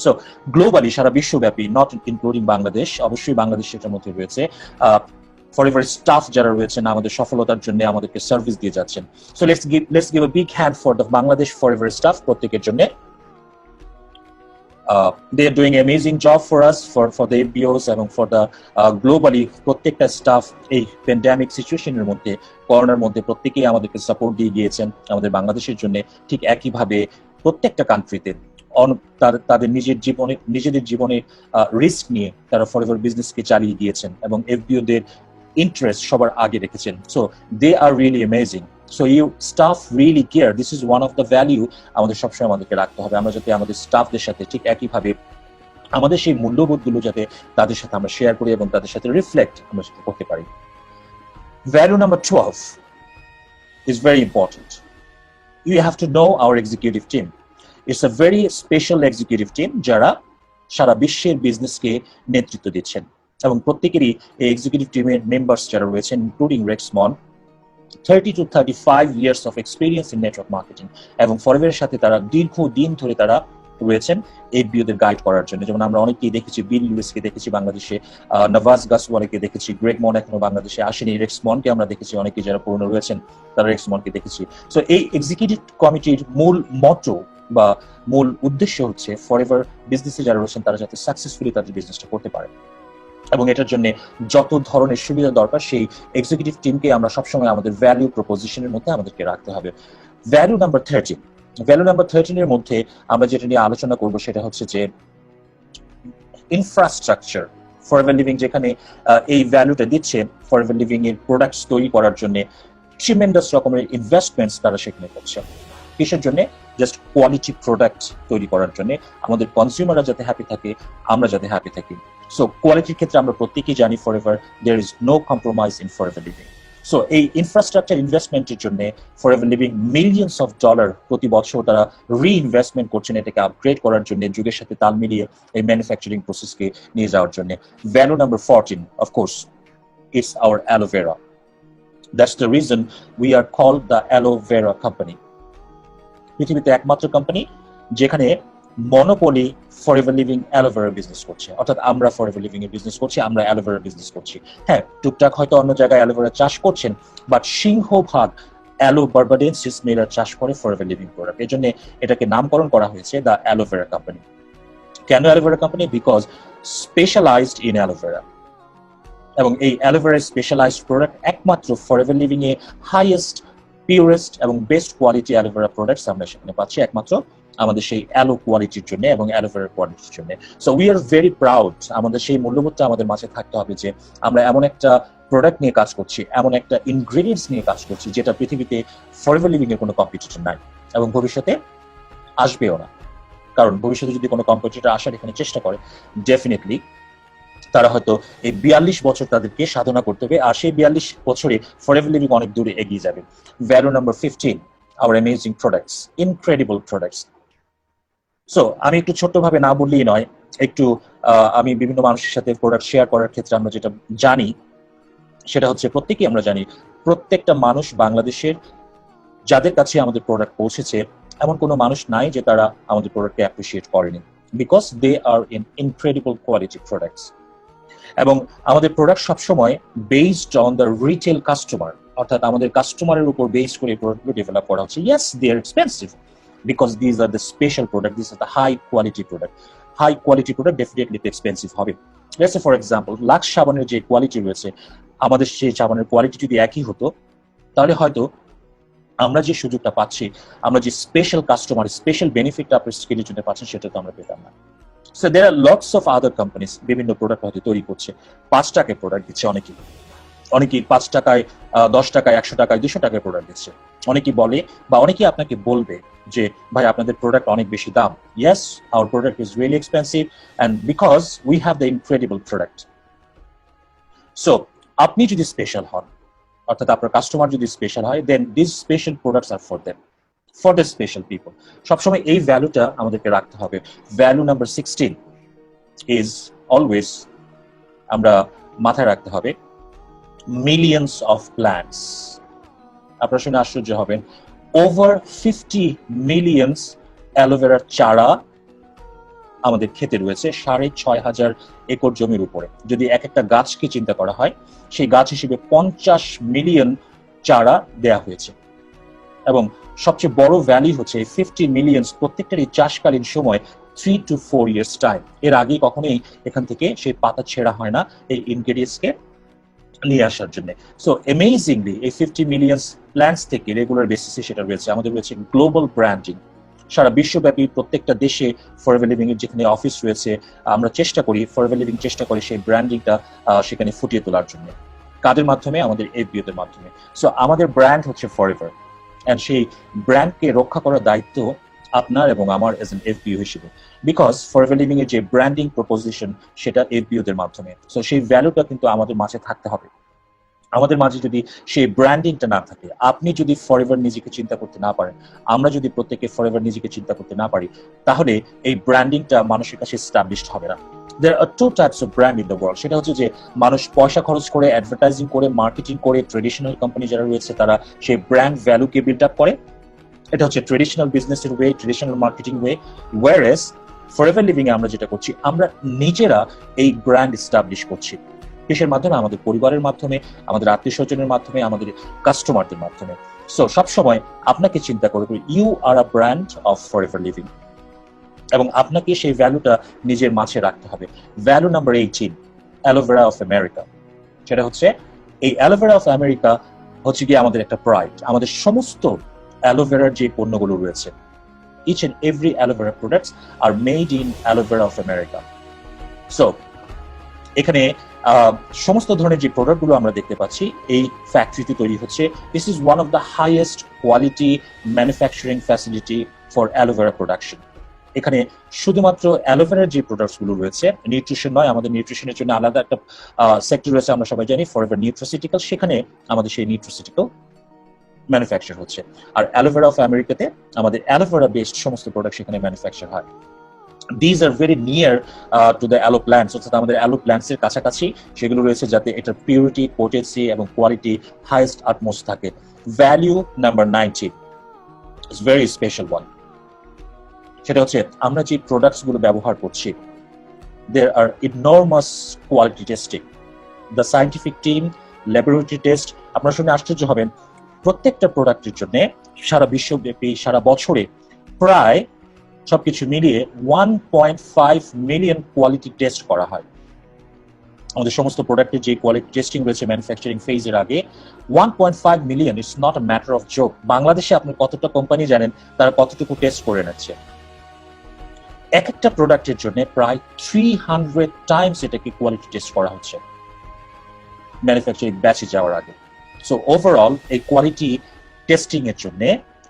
সো গ্লোবালি, সারা বিশ্বব্যাপী, নট ইনক্লুডিং বাংলাদেশ, অবশ্যই বাংলাদেশ সেটার মধ্যে রয়েছে, ফরএভার স্টাফ যারা রয়েছেন আমাদের সফলতার জন্য আমাদেরকে সার্ভিস দিয়ে যাচ্ছেন। So let's give a big hand for the Bangladesh forever staff, প্রত্যেকের জন্য they are doing amazing job for us, for the FBOs এবং for the globally প্রত্যেকটা স্টাফ এই প্যান্ডামিক সিচুয়েশনের মধ্যে, করোনার মধ্যে প্রত্যেকেই আমাদেরকে সাপোর্ট দিয়ে গিয়েছেন আমাদের বাংলাদেশের জন্য। ঠিক একইভাবে প্রত্যেকটা কান্ট্রিতে তাদের নিজেদের জীবনে রিস্ক নিয়ে তারা ফরএভার বিজনেসকে চালিয়ে গিয়েছেন এবং এফবিওদের ইন্টারেস্ট সবার আগে রেখেছেন। So they are really amazing. So you stuff really care, this is one of the value আমাদের সবসময় আমাদেরকে রাখতে হবে। আমরা যাতে আমাদের স্টাফদের সাথে ঠিক একইভাবে আমাদের সেই মূল্যবোধগুলো যাতে তাদের সাথে আমরা শেয়ার করি এবং তাদের সাথে রিফ্লেক্ট আমরা সেটা করতে পারি। Value number 12 is very important. You have to know our executive team. It's a very special executive team যারা সারা বিশ্বের বিজনেসকে নেতৃত্ব দিচ্ছেন এবং প্রত্যেকেরই এই এক্সিকিউটিভ টিমের মেম্বার্স যারা রয়েছেন including রেক্সমন 30 to 35 years of experience in network marketing এবং ফরএভারের সাথে তারা দীর্ঘদিন ধরে তারা রয়েছেন এফবিওদের গাইড করার জন্য। যেমন আমরা অনেকেই দেখেছি, বিল লুইসকে দেখেছি বাংলাদেশে, নভাজ গাসওয়ালাকে দেখেছি, গ্রেগ মন এখনো বাংলাদেশে আসেনি, রেক্সমনকে আমরা দেখেছি, অনেকেই যারা পুরনো রয়েছেন তারা রেক্সমনকে দেখেছি। সো এই এক্সিকিউটিভ কমিটির মূল মটো বা মূল উদ্দেশ্য হচ্ছে ফরএভার বিজনেসে যারা রয়েছেন তারা যাতে সাকসেসফুলি তাদের বিজনেসটা করতে পারে এবং এটার জন্য যত ধরনের সুবিধা দরকার সেই এক্সিকিউটিভ টিমকে আমরা সবসময় আমাদের ভ্যালু প্রপোজিশনের মধ্যে আমাদেরকে রাখতে হবে। ভ্যালু নাম্বার 13 এর মধ্যে আমরা যেটা নিয়ে আলোচনা করব সেটা হচ্ছে যে ইনফ্রাস্ট্রাকচার। ফরএভার লিভিং যেখানে এই ভ্যালুটা দিচ্ছে ফরএভার লিভিং এর প্রোডাক্টস তৈরি করার জন্য ট্রিমেন্ডাস রকমের ইনভেস্টমেন্টস তারা সেখানে করছে। কিসের জন্য? জাস্ট কোয়ালিটি প্রোডাক্ট তৈরি করার জন্য, আমাদের কনজিউমাররা যাতে হ্যাপি থাকে, আমরা যাতে হ্যাপি থাকি। সো কোয়ালিটির ক্ষেত্রে আমরা প্রত্যেকেই জানি forever there is no compromise in forever living. So এই ইনফ্রাস্ট্রাকচার ইনভেস্টমেন্টের জন্য forever living millions of dollar প্রতি বছর তারা রিইনভেস্টমেন্ট করছেন এটাকে আপগ্রেড করার জন্য, যুগের সাথে তাল মিলিয়ে এই ম্যানুফ্যাকচারিং প্রসেসকে নিয়ে যাওয়ার জন্য। Value number 14 of course is our aloe vera. That's the reason we are called the aloe vera company. পৃথিবীতে একমাত্র কোম্পানি যেখানে monopoly forever living aloe vera business করছে, অর্থাৎ আমরা ফরএভার লিভিং এর বিজনেস করছি, আমরা অ্যালোভেরা বিজনেস করছি। হ্যাঁ, টুকটাক হয়তো অন্য জায়গায় অ্যালোভেরা চাষ করছেন, বাট সিংহভাগ অ্যালো বার্বাডেন্সিস মেয়েরা চাষ করে ফরএভার লিভিং প্রোডাক্ট। এই জন্য এটাকে নামকরণ করা হয়েছে দ্য অ্যালোভেরা কোম্পানি। কেন aloe vera company? Because specialised in aloe vera, এবং এই অ্যালোভেরা স্পেশালাইজড প্রোডাক্ট একমাত্র ফরএভার লিভিং এ হাইয়েস্ট, পিওরেস্ট এবং বেস্ট কোয়ালিটি অ্যালোভেরা প্রোডাক্টস আমরা সেখানে পাচ্ছি একমাত্র আমাদের সেই অ্যালো কোয়ালিটির জন্য এবং অ্যালোভেরা কোয়ালিটির জন্য। So we are very proud. আমাদের সেই মূল্যবোধটা আমাদের মাঝে থাকতে হবে যে আমরা এমন একটা প্রোডাক্ট নিয়ে কাজ করছি, এমন একটা ইনগ্রেডিয়েন্টস নিয়ে কাজ করছি যেটা পৃথিবীতে ফরএভার লিভিং এর কোনো কম্পিটিটর নাই এবং ভবিষ্যতে আসবেও না। কারণ ভবিষ্যতে যদি কোনো কম্পিটিটর আসার এখানে চেষ্টা করে, ডেফিনেটলি তারা হয়তো এই 42 বছর তাদেরকে সাধনা করতে হবে, আর সেই 42 বছরে ফরএভার লিভিং অনেক দূরে এগিয়ে যাবে। Value number 15, our amazing products, incredible products. So আমি একটু ছোট্টভাবে না বললেই নয়, একটু আমি বিভিন্ন মানুষের সাথে প্রোডাক্ট শেয়ার করার ক্ষেত্রে আমরা যেটা জানি সেটা হচ্ছে, প্রত্যেকেই আমরা জানি প্রত্যেকটা মানুষ বাংলাদেশের যাদের কাছে আমাদের প্রোডাক্ট পৌঁছেছে এমন কোনো মানুষ নাই যে তারা আমাদের প্রোডাক্টকে অ্যাপ্রিসিয়েট করেনি, because they are in incredible quality products. এবং আমাদের প্রোডাক্ট সবসময় based on the retail customer, অর্থাৎ আমাদের কাস্টমারের উপর বেস করে প্রোডাক্টগুলো ডেভেলপ করা হচ্ছে। Yes, they are expensive because these are the special product, these are the high quality product definitely expensive হবে। Let's say for example, lux সাবানের যে কোয়ালিটি রয়েছে, আমাদের সেই সাবানের কোয়ালিটি যদি একই হতো তাহলে হয়তো আমরা যে সুযোগটা পাচ্ছি, আমরা যে স্পেশাল কাস্টমার স্পেশাল বেনিফিটটা আপনার স্কিনের জন্য পাচ্ছেন সেটা তো আমরা পেতাম না। So there are lots of other companies বিভিন্ন প্রোডাক্ট হয়তো তৈরি করছে, 5 টাকায় প্রোডাক্ট দিচ্ছে, অনেকেই 5 টাকায়, 10 টাকায়, 100 টাকায়, 200 টাকায় প্রোডাক্ট দিচ্ছে। অনেকেই বলে বা অনেকেই আপনাকে বলবে যে ভাই আপনাদের প্রোডাক্ট অনেক বেশি দাম। Yes, hour product is really expensive and because we have the incredible product. So আপনি যদি স্পেশাল হন, অর্থাৎ আপনার কাস্টমার যদি স্পেশাল হয়, then this special products are for them, for the special people. সবসময় এই ভ্যালুটা আমাদেরকে রাখতে হবে। ভ্যালু নাম্বার 16 ইজ অলওয়েজ আমরা মাথায় রাখতে হবে মিলিয়ন্স অফ প্ল্যান্টস। আপনারা শুনে আশ্চর্য হবেন, ওভার 50 মিলিয়ন্স অ্যালোভেরার চারা আমাদের ক্ষেতে রয়েছে 6,500 একর জমির উপরে। যদি এক একটা গাছকে চিন্তা করা হয়, সেই গাছ হিসেবে 50 মিলিয়ন চারা দেয়া হয়েছে। এবং সবচেয়ে বড় ভ্যালু হচ্ছে 50 মিলিয়ন প্রত্যেকটারই চাষকালীন সময় 3 to 4 years টাইম। এর আগে কখনোই এখান থেকে সেই পাতা ছেঁড়া হয় না এই ইনগ্রেডিয়েন্টসকে নিয়ে আসার জন্য। সো অ্যামেজিংলি এই 50 মিলিয়ন প্ল্যান্টস থেকে রেগুলার বেসিসে সেটা রয়েছে। আমাদের রয়েছে গ্লোবাল ব্র্যান্ডিং, সারা বিশ্বব্যাপী প্রত্যেকটা দেশে ফরএভার লিভিং এর যেখানে অফিস রয়েছে, আমরা চেষ্টা করি, ফরএভার লিভিং চেষ্টা করি সেই ব্র্যান্ডিংটা সেখানে ফুটিয়ে তোলার জন্য। কাদের মাধ্যমে? আমাদের এফবিওদের মাধ্যমে। সো আমাদের ব্র্যান্ড হচ্ছে ফরএভার, অ্যান্ড সেই ব্র্যান্ডকে রক্ষা করার দায়িত্ব আপনার এবং আমার এজ এন এফবিও হিসেবে, বিকজ ফরএভার লিভিং এর যে ব্র্যান্ডিং প্রপোজিশন সেটা এফবিওদের মাধ্যমে। সো সেই ভ্যালুটা কিন্তু আমাদের মাঝে থাকতে হবে। আমাদের মাঝে যদি সেই ব্র্যান্ডিংটা না থাকে, আপনি যদি ফরএভার নিজেকে চিন্তা করতে না পারেন, আমরা যদি প্রত্যেকে ফরএভার নিজেকে চিন্তা করতে না পারি, তাহলে এই ব্র্যান্ডিংটা মানুষের কাছে এস্টাবলিশড হবে না। There are two types of brand in the world. সেটা হচ্ছে যে মানুষ পয়সা খরচ করে, অ্যাডভার্টাইজিং করে, মার্কেটিং করে, ট্রেডিশনাল কোম্পানি যারা রয়েছে তারা সেই ব্র্যান্ড ভ্যালুকে বিল্ড আপ করে। এটা হচ্ছে ট্রেডিশনাল বিজনেসের ওয়ে, ট্রেডিশনাল মার্কেটিং ওয়ে। ওয়ারেস ফরএভার লিভিং এ আমরা যেটা করছি, আমরা নিজেরা এই ব্র্যান্ড এস্টাবলিশ করছি। কিসের মাধ্যমে? আমাদের পরিবারের মাধ্যমে, আমাদের আত্মীয় স্বজনের মাধ্যমে, আমাদের কাস্টমারদের মাধ্যমে। সো সবসময় আপনাকে চিন্তা করবে you are a brand of forever living, এবং আপনাকে সেই ভ্যালুটা নিজের মাঝে রাখতে হবে। Value number 18, aloe vera of America. সেটা হচ্ছে এই অ্যালোভেরা অফ আমেরিকা হচ্ছে গিয়ে আমাদের একটা প্রাইড। আমাদের সমস্ত অ্যালোভেরার যে পণ্যগুলো রয়েছে, each and every aloe vera products are made in aloe vera of America. So এখানে সমস্ত ধরনের যে প্রোডাক্টগুলো আমরা দেখতে পাচ্ছি এই ফ্যাক্টরিতে তৈরি হচ্ছে। This is one of the highest quality manufacturing facility for aloe vera production. এখানে শুধুমাত্র অ্যালোভেরার যে প্রোডাক্টসগুলো রয়েছে, নিউট্রিশন নয়, আমাদের নিউট্রিশনের জন্য আলাদা একটা সেক্টর রয়েছে, আমরা সবাই জানি ফরএভার নিউট্রাসিউটিক্যাল, সেখানে আমাদের সেই নিউট্রাসিউটিক্যাল ম্যানুফ্যাকচার হচ্ছে। আর অ্যালোভেরা অফ আমেরিকাতে আমাদের অ্যালোভেরা বেসড সমস্ত প্রোডাক্ট সেখানে ম্যানুফ্যাকচার হয়। These are very near to the aloe plants, অর্থাৎ আমাদের অ্যালো প্ল্যান্টস এর কাছাকাছি সেগুলো রয়েছে, যাতে এটার পিউরিটি, পোটেন্সি এবং কোয়ালিটি হাইয়েস্ট আটমোস্ট থাকে। Value number 19 is very special one. সেটা হচ্ছে আমরা যে প্রোডাক্টস গুলো ব্যবহার করছি, there are enormous quality testing. The scientific team, laboratory test, আপনারা শুনে আশ্চর্য হবেন, প্রত্যেকটা প্রোডাক্টের জন্য সারা বিশ্বব্যাপী সারা বছরে প্রায় সবকিছু মিলিয়ে 1.5 মিলিয়ন কোয়ালিটি টেস্ট করা হয়। আমাদের সমস্ত প্রোডাক্টের যে কোয়ালিটি টেস্টিং রয়েছে ম্যানুফ্যাকচারিং ফেজের আগে, 1.5 million, it's not a matter of joke. বাংলাদেশে আপনি কতটা কোম্পানি জানেন তারা কতটুকু টেস্ট করে নিচ্ছে? এক একটা প্রোডাক্টের জন্য প্রায় 300 টাইমস এটাকে কোয়ালিটি টেস্ট করা হচ্ছে ম্যানুফ্যাকচারিং ব্যাচে যাওয়ার আগে। সো ওভারঅল এই কোয়ালিটি টেস্টিং এর জন্য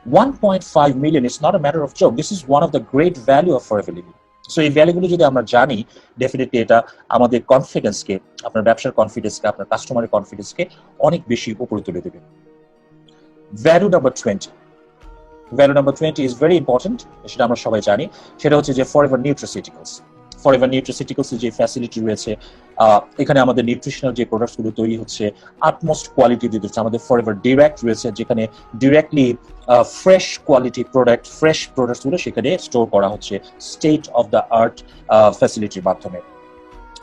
1.5 million is not a matter of joke. This is one of the great value of forever living. So এই ভ্যালুগুলো যদি আমরা জানি, ডেফিনেটলি এটা আমাদের কনফিডেন্সকে, আপনার ব্যবসার কনফিডেন্সকে, আপনার কাস্টমারের কনফিডেন্সকে অনেক বেশি উপরে তুলে দেবে। Value number 20, value number 20 is very important, সেটা আমরা সবাই জানি। সেটা হচ্ছে যে ফরএভার নিউট্রাসিউটিক্যালস। ফরএভার নিউট্রাসিউটিক্যালস যে ফ্যাসিলিটি রয়েছে, এখানে আমাদের নিউট্রিশনাল যে প্রোডাক্টসগুলো তৈরি হচ্ছে আটমোস্ট কোয়ালিটি দিয়ে দিচ্ছে। আমাদের ফরএভার ডিরেক্ট রয়েছে, যেখানে directly fresh quality product, fresh প্রোডাক্টসগুলো সেখানে স্টোর করা হচ্ছে স্টেট অফ দ্য আর্ট ফ্যাসিলিটির মাধ্যমে।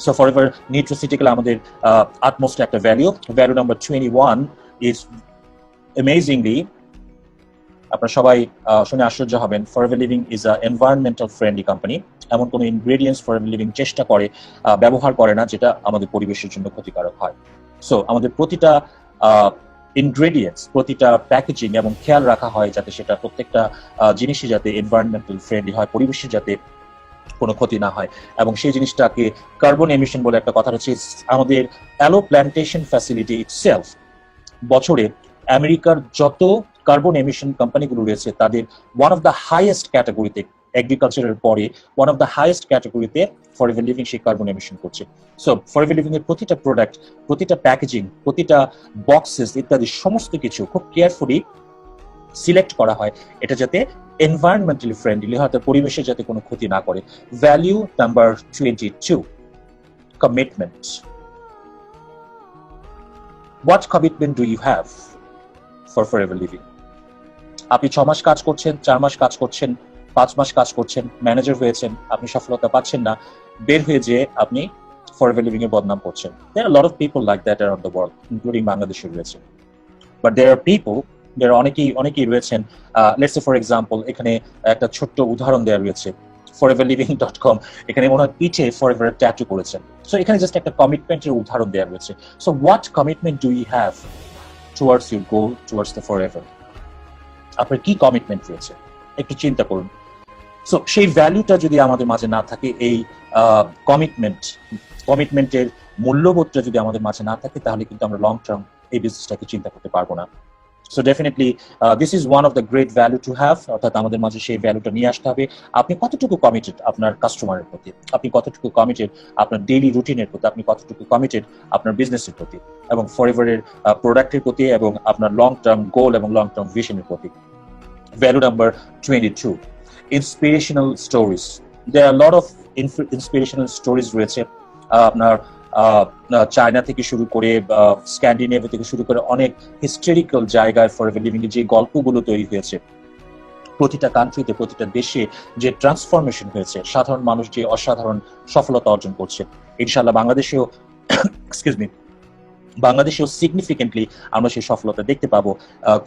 সো ফরএভার নিউট্রাসিউটিক্যাল আমাদের আটমোস্ট একটা value. Value number 21 is amazingly, আপনারা সবাই শুনে আশ্চর্য হবেন, Forever Living is a environmental friendly company. এমন কোনো ইনগ্রেডিয়েন্টস ফরএভার লিভিং চেষ্টা করে ব্যবহার করে না যেটা আমাদের পরিবেশের জন্য ক্ষতিকারক হয়। সো আমাদের প্রতিটা ইনগ্রেডিয়েন্টস, প্রতিটা প্যাকেজিং এবং খেয়াল রাখা হয় যাতে সেটা প্রত্যেকটা জিনিসই যাতে এনভায়রনমেন্টাল ফ্রেন্ডলি হয়, পরিবেশের যাতে কোনো ক্ষতি না হয়। এবং সেই জিনিসটাকে কার্বন এমিশন বলে একটা কথা হচ্ছে। আমাদের অ্যালো প্ল্যান্টেশন ফ্যাসিলিটি ইটসেলফ বছরে আমেরিকার যত কার্বন এমিশন কোম্পানিগুলো রয়েছে তাদের ওয়ান অফ দ্য হাইয়েস্ট ক্যাটাগরিতে, এগ্রিকালচারের পরে ওয়ান অফ দ্য হাইয়েস্ট ক্যাটাগরিতে ফরএভার লিভিং সেই কার্বন এমিশন করছে। সো ফরএভার লিভিং এর প্রতিটা প্রোডাক্ট, প্রতিটা প্যাকেজিং, প্রতিটা বক্সেস ইত্যাদি সমস্ত কিছু খুব কেয়ারফুলি সিলেক্ট করা হয়, এটা যাতে এনভায়রনমেন্টালি ফ্রেন্ডলি হয়, পরিবেশের যাতে কোনো ক্ষতি না করে। Value number 22, commitment. What commitment do you have for forever living? আপনি 6 মাস কাজ করছেন, 4 মাস কাজ করছেন, 5 মাস কাজ করছেন, ম্যানেজার হয়েছেন, আপনি সফলতা পাচ্ছেন না, বের হয়ে যেয়ে আপনি ফরএভার লিভিং এর বদনাম করছেন। There are a lot of people like that around the world, including বাংলাদেশে রয়েছে। But there are people, অনেকেই রয়েছেন, লেটস সে ফর এক্সাম্পল, এখানে একটা ছোট্ট উদাহরণ দেওয়া রয়েছে। foreverliving.com, এখানে ওনার পিঠে ফরএভার ট্যাটু করেছেন। সো এখানে জাস্ট একটা কমিটমেন্টের উদাহরণ দেওয়া রয়েছে। So what commitment do you have towards your goal, towards the forever? আপনার কি কমিটমেন্ট রয়েছে একটু চিন্তা করুন। সো সেই ভ্যালুটা যদি আমাদের মাঝে না থাকে, এই কমিটমেন্টের মূল্যবোধটা যদি আমাদের মাঝে না থাকে, তাহলে কিন্তু আমরা লং টার্ম এই বিজনেসটাকে চিন্তা করতে পারবো না। So definitely this is one of the great value to have, অর্থাৎ আমাদের মাঝে সেই ভ্যালুটা নিয়ে আসতে হবে। আপনি কতটুকু কমিটেড আপনার কাস্টমারের প্রতি, আপনি কতটুকু কমিটেড আপনার ডেইলি রুটিনের প্রতি, আপনি কতটুকু কমিটেড আপনার বিজনেসের প্রতি এবং ফরএভারের প্রোডাক্টের প্রতি এবং আপনার লং টার্ম গোল এবং লং টার্ম ভিশনের প্রতি। Value number 22, inspirational stories. There are a lot of inspirational stories রয়েছে। আপনার চায়না থেকে শুরু করে স্ক্যান্ডিনেভিয়া থেকে শুরু করে অনেক হিস্টোরিক্যাল জায়গায় ফরএভার লিভিং এর যে গল্পগুলো তৈরি হয়েছে, প্রতিটা কান্ট্রিতে প্রতিটা দেশে যে ট্রান্সফরমেশন হয়েছে, সাধারণ মানুষ যে অসাধারণ সফলতা অর্জন করছে, ইনশাআল্লাহ বাংলাদেশেও এক্সকিউজ মি বাংলাদেশেও সিগনিফিকেন্টলি আমরা সেই সফলতা দেখতে পাবো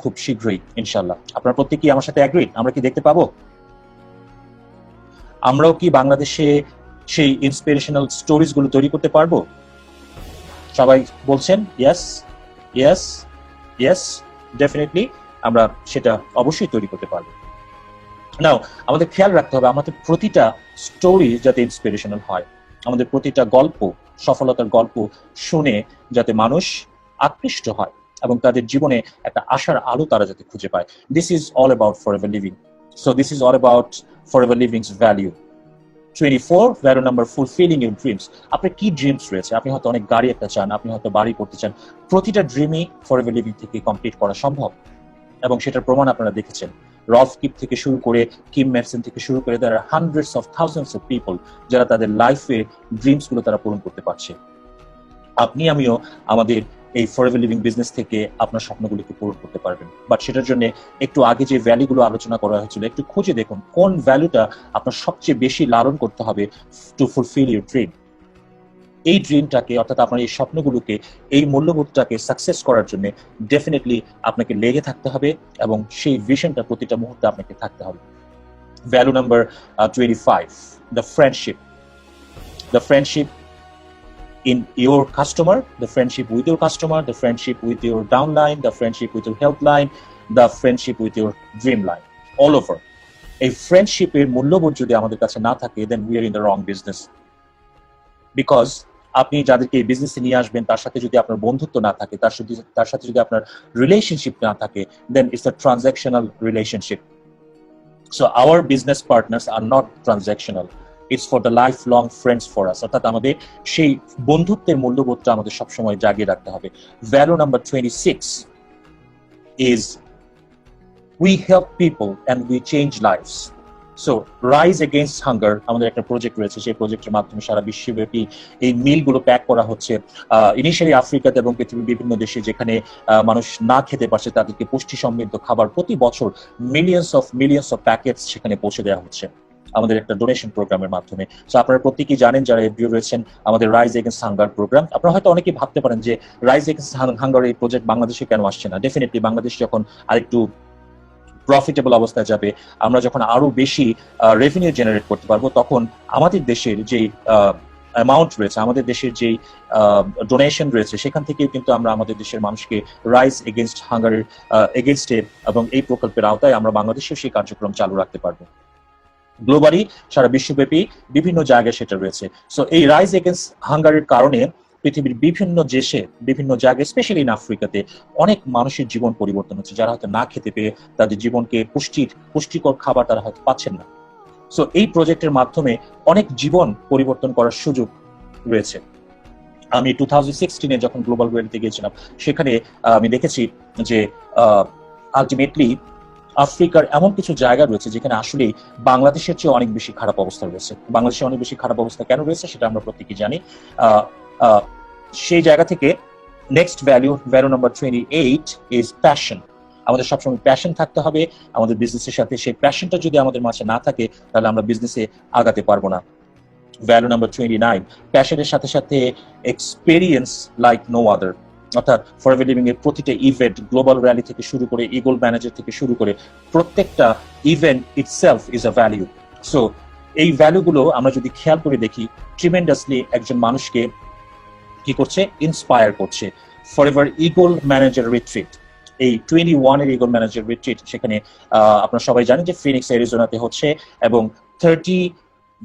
খুব শীঘ্রই ইনশাআল্লাহ। আপনারা প্রত্যেকেই আমার সাথে অ্যাগ্রি? আমরা কি দেখতে পাবো? আমরাও কি বাংলাদেশে সেই ইন্সপিরেশনাল স্টোরিজ গুলো তৈরি করতে পারবো? সবাই বলছেন ইয়েস, ইয়েস, ইয়েস, ডেফিনেটলি আমরা সেটা অবশ্যই তৈরি করতে পারবো। নাও আমাদের খেয়াল রাখতে হবে আমাদের প্রতিটা স্টোরি যাতে ইন্সপিরেশনাল হয়, আমাদের প্রতিটা গল্প, সফলতার গল্প শুনে যাতে মানুষ আকৃষ্ট হয় এবং তাদের জীবনে একটা আশার আলো তারা যাতে খুঁজে পায়। This is all about Forever living. So this is all about Forever Living's value. 24, value number fulfilling your dreams. আপনার কি ড্রিমস রয়েছে? আপনি হয়তো অনেক গাড়ি একটা চান, আপনি হয়তো বাড়ি করতে চান। প্রতিটা ড্রিমই ফরএভার লিভিং থেকে কমপ্লিট করা সম্ভব এবং সেটার প্রমাণ আপনারা দেখেছেন। রলফ কিপ থেকে শুরু করে কিম ম্যাডসন থেকে শুরু করে there are hundreds of thousands of people যারা তাদের লাইফে ড্রিমস গুলো তারা পূরণ করতে পারছে। আপনি আমিও আমাদের এই ফরএভার লিভিং বিজনেস থেকে আপনার স্বপ্নগুলোকে পূরণ করতে পারবেন। বাট সেটার জন্য একটু আগে যে ভ্যালুগুলো আলোচনা করা হয়েছিল, একটু খুঁজে দেখুন কোন ভ্যালুটা আপনার সবচেয়ে বেশি লালন করতে হবে টু ফুলফিল ইউর ড্রিম। এই ড্রিমটাকে, অর্থাৎ আপনার এই স্বপ্নগুলোকে, এই মূল্যবোধটাকে সাকসেস করার জন্য ডেফিনেটলি আপনাকে লেগে থাকতে হবে এবং সেই ভিশনটা প্রতিটা মুহূর্তে আপনাকে থাকতে হবে। Value number 25, the friendship. The friendship in your customer, the friendship with your customer, the friendship with your downline, the friendship with your helpline, the friendship with your dream line, all over. A friendship এর মূল্যবোধ যদি আমাদের কাছে না থাকে, then we are in the wrong business. Because আপনি যাদেরকে এই বিজনেসে নিয়ে আসবেন তার সাথে যদি আপনার বন্ধুত্ব না থাকে, তার সাথে যদি আপনার রিলেশনশিপ না থাকে, then it's a transactional relationship. So our business partners are not transactional. It's for the lifelong friends for us. অর্থাৎ আমাদের সেই বন্ধুত্বের মূল্যবোধটা আমাদের সবসময় জাগিয়ে রাখতে হবে। Value number 26 is we help people and we change lives. So Rise Against Hunger আমাদের একটা প্রজেক্ট রয়েছে, সেই প্রজেক্টের মাধ্যমে সারা বিশ্বব্যাপী এই মিলগুলো প্যাক করা হচ্ছে। ইনিশিয়ালি আফ্রিকাতে এবং পৃথিবীর বিভিন্ন দেশে যেখানে মানুষ না খেতে পারছে তাদেরকে পুষ্টি সমৃদ্ধ খাবার প্রতি বছর মিলিয়ন্স অফ প্যাকেটস সেখানে পৌঁছে দেওয়া হচ্ছে আমাদের একটা ডোনেশন প্রোগ্রামের মাধ্যমে। সো আপনারা প্রত্যেকেই জানেন যারা এফডিও রয়েছেন আমাদের রাইজ এগেন্স্ট হাঙ্গার প্রোগ্রাম। আপনারা হয়তো অনেকেই ভাবতে পারেন যে রাইজ এগেন্স্ট হাঙ্গার এই প্রজেক্ট বাংলাদেশে কেন আসছে না। ডেফিনেটলি বাংলাদেশ যখন আরেকটু প্রফিটেবল অবস্থায় যাবে, আমরা যখন আরো বেশি রেভিনিউ জেনারেট করতে পারবো, তখন আমাদের দেশের যে অ্যামাউন্ট রয়েছে, আমাদের দেশের যে ডোনেশন রয়েছে, সেখান থেকেও কিন্তু আমরা আমাদের দেশের মানুষকে রাইজ এগেন্স্ট হাঙ্গারের এগেনস্টে এবং এই প্রকল্পের আওতায় আমরা বাংলাদেশেও সেই কার্যক্রম চালু রাখতে পারবো। গ্লোবালি সারা বিশ্বব্যাপী বিভিন্ন জায়গায় সেটা রয়েছে। সো এই রাইজ এগেন্স্ট হাঙ্গারের কারণে পৃথিবীর বিভিন্ন দেশে, বিভিন্ন জায়গায়, স্পেশালি ইন আফ্রিকাতে অনেক মানুষের জীবন পরিবর্তন হচ্ছে, যারা হয়তো না খেতে পেয়ে তাদের জীবনকে পুষ্টিকর খাবার তারা হয়তো পাচ্ছেন না। সো এই প্রজেক্টের মাধ্যমে অনেক জীবন পরিবর্তন করার সুযোগ রয়েছে। আমি 2016-এ যখন গ্লোবাল ওয়েলথে গিয়েছিলাম, সেখানে আমি দেখেছি যে আলটিমেটলি আফ্রিকার এমন কিছু জায়গা রয়েছে যেখানে আসলে বাংলাদেশের চেয়ে অনেক বেশি খারাপ অবস্থা রয়েছে। বাংলাদেশে অনেক বেশি খারাপ অবস্থা কেন রয়েছে সেটা আমরা প্রত্যেকেই জানি। সেই জায়গা থেকে next value number 28 is passion. আমাদের সবসময় প্যাশন থাকতে হবে আমাদের বিজনেসের সাথে। সেই প্যাশনটা যদি আমাদের মাঝে না থাকে তাহলে আমরা বিজনেসে আগাতে পারবো না। ভ্যালু নাম্বার 29, প্যাশনের সাথে সাথে এক্সপেরিয়েন্স লাইক নো আদার। অর্থাৎ ফরএভার লিভিং এর প্রতিটা ইভেন্ট, গ্লোবাল র্যালি থেকে শুরু করে ইগল ম্যানেজার থেকে শুরু করে প্রত্যেকটা event itself is a value. So এই ভ্যালুগুলো আমরা যদি খেয়াল করে দেখি, ট্রিমেন্ডাসলি একজন মানুষকে কি করছে, ইন্সপায়ার করছে। ফরএভার ইগল ম্যানেজার রিট্রিট, এই 21 এর ইগল ম্যানেজার রিট্রিট, সেখানে আপনারা সবাই জানেন যে ফিনিক্স অ্যারিজোনাতে হচ্ছে, এবং 30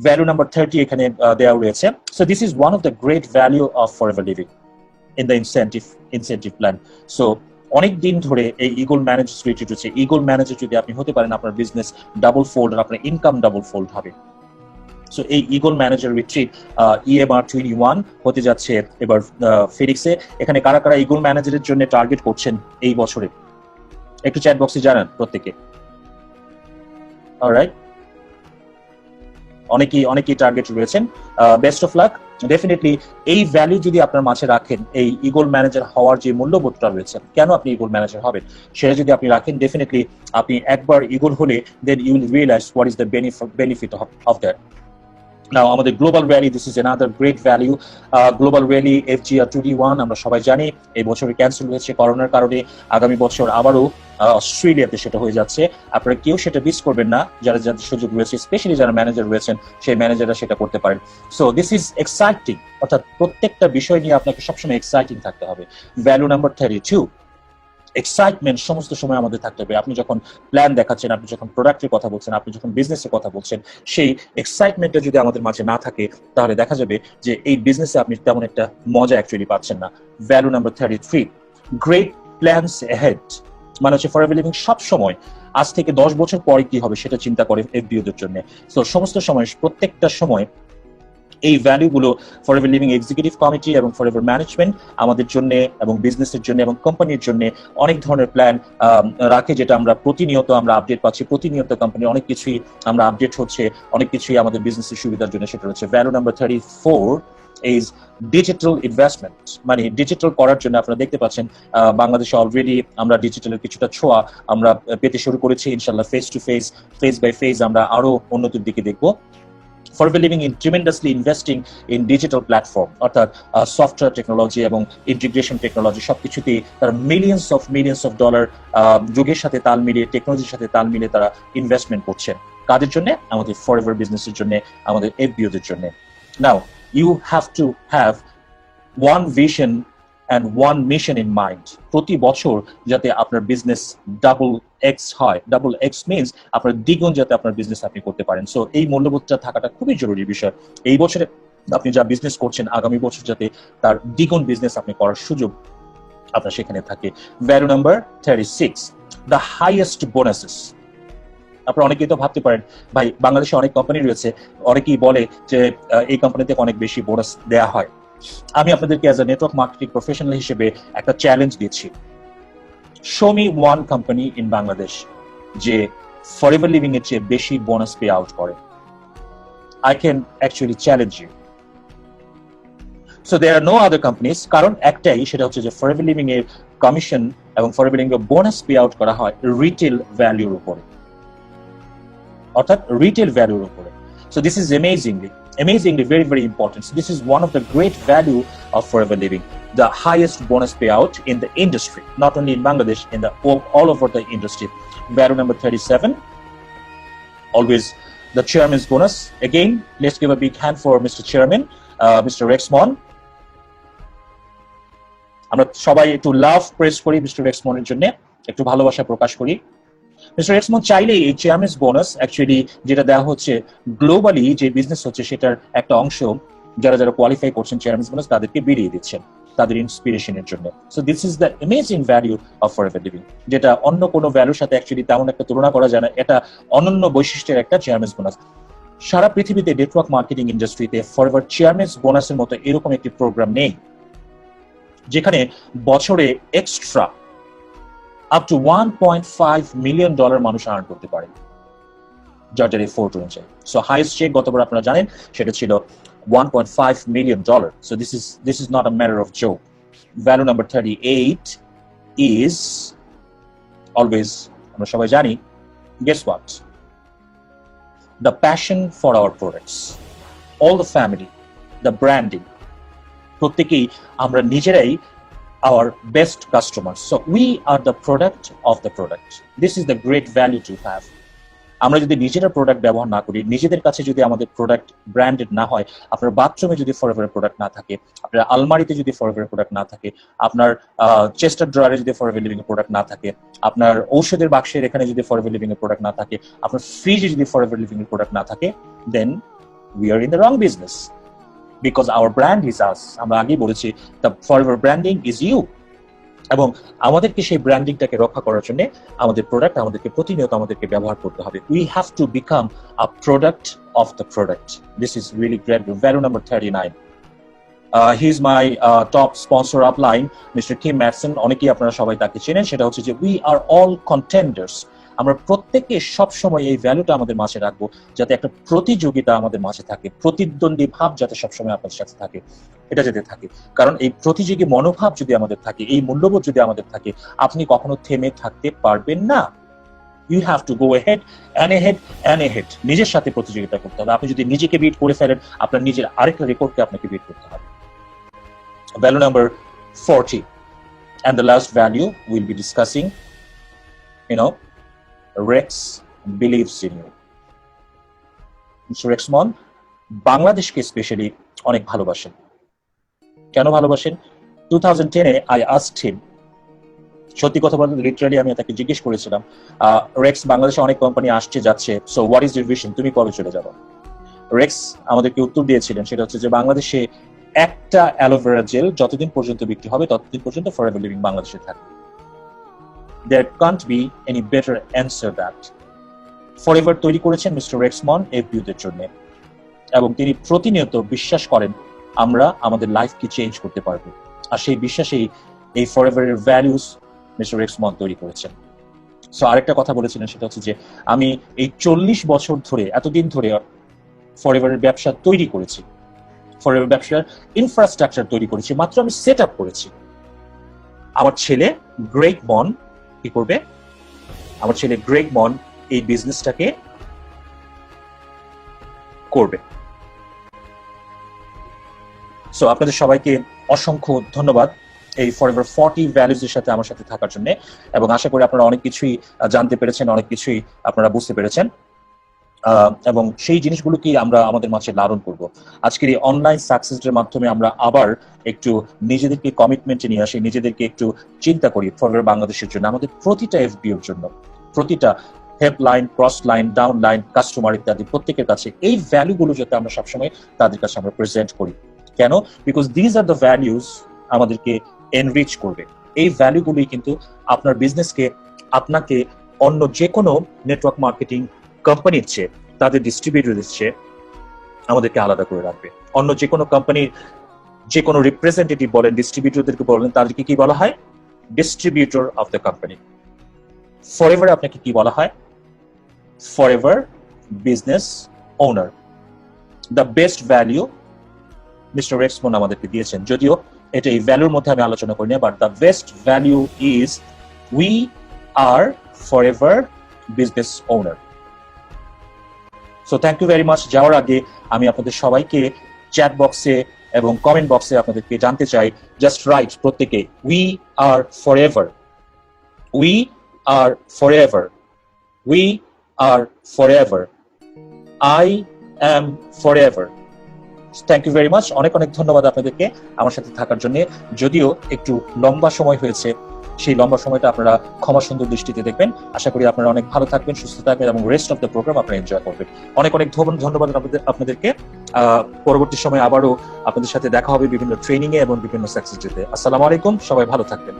ভ্যালু নাম্বার 30 এখানে দেওয়া রয়েছে। So this is one of the great value of forever living in the incentive plan. So অনেক দিন ধরে এই ইগল ম্যানেজার রিট্রিট হচ্ছে। ইগল ম্যানেজার যদি আপনি হতে পারেন, আপনার বিজনেস ডাবল ফোল্ড আর আপনার ইনকাম ডাবল ফোল্ড হবে। সো এই ইগল ম্যানেজার রিট্রিট EMR 21 হতে যাচ্ছে এবার ফিনিক্সে। এখানে কারা কারা ইগল ম্যানেজারের জন্য টার্গেট করছেন এই বছরে, একটু চ্যাট বক্সে জানান প্রত্যেকে। অলরাইট, অনেকেই টার্গেট রয়েছেন। Best of luck. ডেফিনেটলি এই ভ্যালু যদি আপনার মাঝে রাখেন, এই ইগল ম্যানেজার হওয়ার যে মূল্যবোধটা রয়েছে, কেন আপনি ইগল ম্যানেজার হবেন, সেটা যদি আপনি রাখেন, ডেফিনেটলি আপনি একবার ইগল হলে then you will realise what is the benefit of that. Now, আমাদের global rally, this is another great value. Global rally FGR 21 আমরা সবাই জানি এই বছরে ক্যান্সেল হয়েছে করোনার কারণে। আগামী বছর আবারও অস্ট্রেলিয়াতে সেটা হয়ে যাচ্ছে। আপনারা কেউ সেটা মিস করবেন না, যারা যাদের সুযোগ রয়েছে, স্পেশালি যারা ম্যানেজার রয়েছেন, সেই ম্যানেজাররা সেটা করতে পারেন। সো দিস ইজ এক্সাইটিং, অর্থাৎ প্রত্যেকটা বিষয় নিয়ে আপনাকে সবসময় এক্সাইটিং থাকতে হবে। ভ্যালু নাম্বার 32, এক্সাইটমেন্ট সমস্ত সময় আমাদের থাকতে হবে। আপনি যখন প্ল্যান দেখাচ্ছেন, আপনি যখন প্রোডাক্টের কথা বলছেন, আপনি যখন বিজনেসের কথা বলছেন, সেই এক্সাইটমেন্টটা যদি আমাদের মাঝে না থাকে, তাহলে দেখা যাবে যে এই বিজনেসে আপনি তেমন একটা মজা অ্যাকচুয়ালি পাচ্ছেন না। Value number 33, great plans ahead, মানে হচ্ছে ফরএভার লিভিং সব সময় আজ থেকে 10 বছর পরে কি হবে সেটা চিন্তা করে FBO-দের জন্য। তো সমস্ত সময়, প্রত্যেকটা সময় এই ভ্যালুগুলো ফরএভার লিভিং এক্সিকিউটিভ কমিটি এবং ফরএভার ম্যানেজমেন্ট আমাদের জন্য এবং বিজনেসের জন্য এবং কোম্পানির জন্য অনেক ধরনের প্ল্যান রাখে, যেটা আমরা প্রতিনিয়ত আমরা আপডেট পাচ্ছি। প্রতিনিয়ত কোম্পানি অনেক কিছুই আমরা আপডেট হচ্ছে, অনেক কিছুই আমাদের বিজনেসের সুবিধার জন্য সেটা রয়েছে। Value number 34 is digital investment, মানে ডিজিটাল করার জন্য আপনারা দেখতে পাচ্ছেন বাংলাদেশে অলরেডি আমরা ডিজিটালের কিছুটা ছোঁয়া আমরা পেতে শুরু করেছি। ইনশাল্লাহ face to face, face by face আমরা আরো উন্নতির দিকে দেখবো। Forever living in tremendously investing in digital platform, অর্থাৎ সফটওয়্যার টেকনোলজি এবং ইন্টিগ্রেশন টেকনোলজি, সবকিছুতেই তারা মিলিয়ন্স অফ ডলার যুগের সাথে তাল মিলিয়ে, টেকনোলজির সাথে তাল মিলিয়ে তারা ইনভেস্টমেন্ট করছেন। কাদের জন্য? আমাদের ফরএভার বিজনেসের জন্য, আমাদের FBO-দের জন্য। Now you have to have one vision and one mission in mind. প্রতি বছর যাতে আপনার বিজনেস ডাবল এক্স হয়। ডাবল এক্স মিনস আপনার দ্বিগুণ যাতে আপনার বিজনেস আপনি করতে পারেন। সো এই মূল্যবোধটা থাকাটা খুবই জরুরি বিষয়। এই বছরে আপনি যা বিজনেস করছেন, আগামী বছর যাতে তার দ্বিগুণ বিজনেস আপনি করার সুযোগ আপনার সেখানে থাকে। Value number 36, the highest bonuses. আপনারা অনেকেই তো ভাবতে পারেন, ভাই বাংলাদেশে অনেক কোম্পানি রয়েছে, অনেকেই বলে যে এই কোম্পানিতে অনেক বেশি বোনাস দেওয়া হয়। আমি আপনাদেরকে as a network marketing professional হিসেবে একটা চ্যালেঞ্জ দিচ্ছি। Show me one company in Bangladesh যে ফরএভার লিভিং এর চেয়ে বেশি বোনাস পে আউট করে। I can actually challenge you. So there are no other companies, কারণ একটাই, সেটা হচ্ছে যে ফরএভার লিভিং এর কমিশন এবং ফরএভার লিভিং এর বোনাস পে আউট করা হয় রিটেল ভ্যালুর উপরে, অর্থাৎ রিটেল ভ্যালুর উপরে। So this is amazingly very, very important. So this is one of the great value of Forever Living, the highest bonus payout in the industry, not only in Bangladesh, in the all over the industry. Value number 37, always the chairman's bonus. Again, let's give a big hand for Mr. Chairman, Mr. Rexmon. আমরা সবাই একটু লাভ press করি mister রেক্সমনের জন্য, একটু ভালোবাসা প্রকাশ করি। Mister রেক্সমন চাইলে এই চেয়ারম্যানস বোনাস অ্যাকচুয়ালি যেটা দেওয়া হচ্ছে গ্লোবালি যে বিজনেস হচ্ছে সেটার একটা অংশ যারা যারা কোয়ালিফাই করছেন চেয়ারম্যানস বোনাস তাদেরকে বেরিয়ে দিচ্ছেন তাদের ইন্সপিরেশনের জন্য। So this is the amazing value of forever living, যেটা অন্য কোনো ভ্যালুর সাথে অ্যাকচুয়ালি তেমন একটা তুলনা করা যায় না। এটা অনন্য বৈশিষ্ট্যের একটা চেয়ারম্যানস বোনাস। সারা পৃথিবীতে নেটওয়ার্ক মার্কেটিং ইন্ডাস্ট্রিতে ফরএভার চেয়ারম্যানস বোনাসের মতো এরকম একটি প্রোগ্রাম নেই যেখানে বছরে এক্সট্রা up to $1.5 million মানুষ আর্ন করতে পারে, যার যার এফোর্ট অনুযায়ী। সো হাইয়েস্ট চেক গতবার আপনারা জানেন সেটা ছিল $1.5 million. So this is not a matter of joke. Value number 38 is always, আমরা সবাই জানি, guess what? The passion for our products. All the family, the branding. প্রত্যেকেই আমরা নিজেরাই our best customers. So we are the product of the product. This is the great value to have. আমরা যদি নিজেরা product ব্যবহার না করি, নিজেদের কাছে যদি আমাদের প্রোডাক্ট ব্র্যান্ডেড না হয়, আপনার বাথরুমে যদি ফরএভার প্রোডাক্ট না থাকে, আপনার আলমারিতে যদি ফরএভার প্রোডাক্ট না থাকে, আপনার চেস্টার ড্রয়ারে যদি ফরএভার লিভিং এর প্রোডাক্ট না থাকে, আপনার ঔষধের বাক্সের এখানে যদি ফরএভার লিভিং এর প্রোডাক্ট না থাকে, আপনার ফ্রিজে যদি ফরএভার লিভিং এর প্রোডাক্ট না থাকে, then we are in the wrong business, because our brand is us. আমরা আগেই বলেছি the Forever branding is you. এবং আমাদেরকে সেই ব্র্যান্ডিংটাকে রক্ষা করার জন্য আমাদের প্রোডাক্ট আমাদেরকে প্রতিনিয়ত আমাদেরকে ব্যবহার করতে হবে। We have to become a product of the product. This is really great. Value number 39, he is my top sponsor upline, mister Kim Mattson. অনেকেই আপনারা সবাই তাকে চেনেন। সেটা হচ্ছে যে উই আর অল কন্টেন্ডার্স। আমরা প্রত্যেকে সবসময় এই ভ্যালুটা আমাদের মাঝে রাখবো, যাতে একটা প্রতিযোগিতা আমাদের মাঝে থাকে, প্রতিদ্বন্দ্বী ভাব যাতে সবসময় আপনাদের সাথে থাকে, এটা যাতে থাকে। কারণ এই প্রতিযোগী মনোভাব যদি আমাদের থাকে, এই মূল্যবোধ যদি আমাদের থাকে, আপনি কখনো থেমে থাকতে পারবেন না। You have to go ahead and ahead and ahead। নিজের সাথে প্রতিযোগিতা করতে হবে। আপনি যদি নিজেকে বিট করে ফেলেন, আপনার নিজের আরেকটা রেকর্ডকে আপনাকে বিট করতে হবে। Value number 40, and the last value we'll be discussing, Rex believes in you. Mr. Rexmon বাংলাদেশকে স্পেশালি অনেক ভালোবাসেন। কেন ভালোবাসেন? 2010-এ I asked him, সত্যি কথা বলতে লিটারালি আমি তাকে জিজ্ঞেস করেছিলাম, রেক্স, বাংলাদেশে অনেক কোম্পানি আসছে যাচ্ছে, so what is your vision, তুমি কবে চলে যাবো? রেক্স আমাদেরকে উত্তর দিয়েছিলেন, সেটা হচ্ছে যে বাংলাদেশে একটা অ্যালোভেরা জেল যতদিন পর্যন্ত বিক্রি হবে ততদিন পর্যন্ত ফরএভার লিভিং বাংলাদেশে থাকবে। There can't be any better answer that. Forever তৈরি করেছেন মিস্টার রেক্সমন এফবিউদের জন্য, এবং তিনি প্রতিনিয়ত বিশ্বাস করেন আমরা আমাদের লাইফকে চেঞ্জ করতে পারবো। আর সেই বিশ্বাসেই এই ফরএভারের ভ্যালুস মিস্টার রেক্সমন তৈরি করেছেন। সো আরেকটা কথা বলেছিলেন, সেটা হচ্ছে যে আমি এই 40 বছর ধরে, এতদিন ধরে ফরএভারের ব্যবসা তৈরি করেছি, ফরএভার ব্যবসার ইনফ্রাস্ট্রাকচার তৈরি করেছি, মাত্র আমি সেট আপ করেছি। আমার ছেলে গ্রেগ মন কি করবে? আমার ছেলে গ্রেগ মন এই বিজনেসটাকে করবে। সো আপনাদের সবাইকে অসংখ্য ধন্যবাদ এই ফরএভার 40 ভ্যালুজ এর সাথে আমার সাথে থাকার জন্য, এবং আশা করি আপনারা অনেক কিছুই জানতে পেরেছেন, অনেক কিছুই আপনারা বুঝতে পেরেছেন, এবং সেই জিনিসগুলোকে আমরা আমাদের মাঝে লালন করব। আজকের এই অনলাইন সাকসেসের মাধ্যমে আমরা আবার একটু নিজেদেরকে কমিটমেন্টে নিয়ে আসি, নিজেদেরকে একটু চিন্তা করি ফরএভার বাংলাদেশের জন্য, আমাদের প্রতিটা এফবিওর জন্য, প্রতিটা helpline, cross line, down line, customer ইত্যাদি প্রত্যেকের কাছে এই ভ্যালুগুলো যাতে আমরা সবসময় তাদের কাছে আমরা প্রেজেন্ট করি। কেন? Because these are the values আমাদেরকে এনরিচ করবে। এই ভ্যালুগুলোই কিন্তু আপনার বিজনেসকে, আপনাকে অন্য যে কোনো নেটওয়ার্ক মার্কেটিং কোম্পানির চেয়ে, তাদের ডিস্ট্রিবিউটরের চেয়ে আমাদেরকে আলাদা করে রাখবে। অন্য যে কোনো কোম্পানির যে কোনো রিপ্রেজেন্টেটিভ বলেন, ডিস্ট্রিবিউটরদেরকে বলেন, তাদেরকে কি বলা হয়? Distributor of the company. Forever আপনাকে কি বলা হয়? Forever business owner. The best value mister Rex Maughan আমাদেরকে দিয়েছেন, যদিও এটা এই ভ্যালুর মধ্যে আমি আলোচনা করি না, but the best value is we are Forever business owner. So thank you very much. যাওয়ার আগে আমি আপনাদের সবাইকে চ্যাট বক্সে এবং কমেন্ট বক্সে আপনাদেরকে জানতে চাই, জাস্ট রাইট প্রত্যেকে, we are Forever, we are Forever, we are Forever, I am Forever. Thank you very much. অনেক অনেক ধন্যবাদ আপনাদেরকে আমার সাথে থাকার জন্য। যদিও একটু লম্বা সময় হয়েছে, সেই লম্বা সময়টা আপনারা ক্ষমা সুন্দর দৃষ্টিতে দেখবেন। আশা করি আপনারা অনেক ভালো থাকবেন, সুস্থ থাকবেন, এবং রেস্ট অফ দ্য প্রোগ্রাম আপনারা এনজয় করবেন। অনেক অনেক ধন্যবাদ আপনাদেরকে। পরবর্তী সময় আবারও আপনাদের সাথে দেখা হবে বিভিন্ন ট্রেনিং এ এবং বিভিন্ন সাকসেস ডেতে। আসসালামু আলাইকুম, সবাই ভালো থাকবেন।